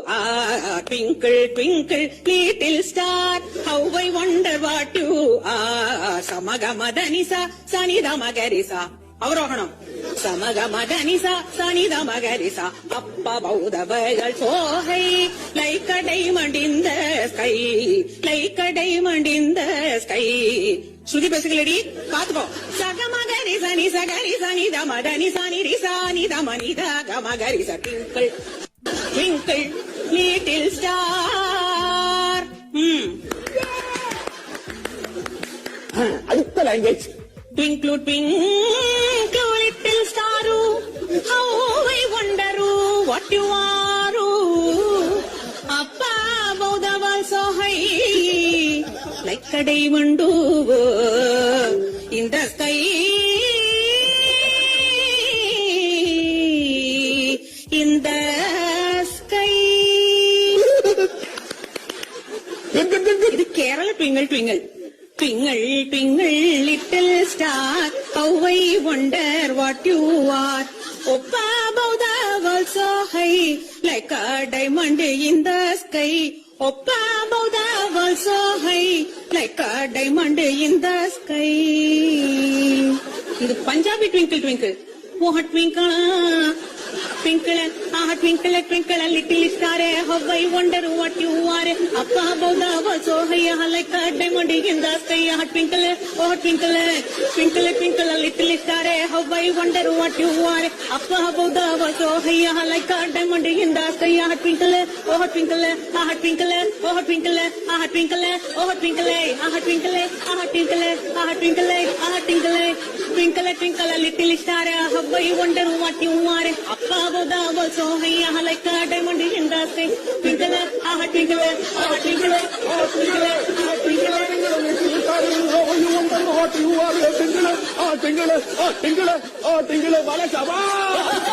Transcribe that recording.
are. Twinkle, twinkle, little star, how I wonder what you are. Samagamadhanisa, Sanidamagarisa. அவரோகணம். Samagamadhanisa, Sanidamagarisa. Up above the world so high, like a diamond in the sky, like a diamond in the sky. ஸ்ருதி பேசுகளடி பாத்துக்கோ. சகமகரி சனி சகரி சனி தமதனி சனி ரிசானி தமனிதா கமகரி ச twinkle twinkle little star. அடுத்த language. Twinkle, twinkle, little star, how I wonder what you are. Up above the world so high, like a diamond in the sky, in the sky. இது Kerala twinkle twinkle. Twinkle, twinkle, little star, how I wonder what you are. Up above the world so high, like a diamond in the sky. Up above the world so high, like a diamond in the sky. இது Punjabi twinkle twinkle. O twinkle twinkle, twinkle, twinkle, little star, how I wonder what you are. Up above the world so high, like a diamond in the sky. Twinkle, oh twinkle, twinkle, twinkle, little star, how I wonder what you are. Up above the world so high, like a diamond in the sky. Twinkle, oh twinkle, twinkle, oh twinkle, twinkle, oh twinkle, twinkle, twinkle, twinkle, twinkle, twinkle, twinkle, little star, how I wonder what you are. Up above the world so high, like a diamond in the sky. Twinkle, twinkle, twinkle, twinkle, twinkle. You wonder what you are. Twinkle, twinkle, twinkle, twinkle, twinkle,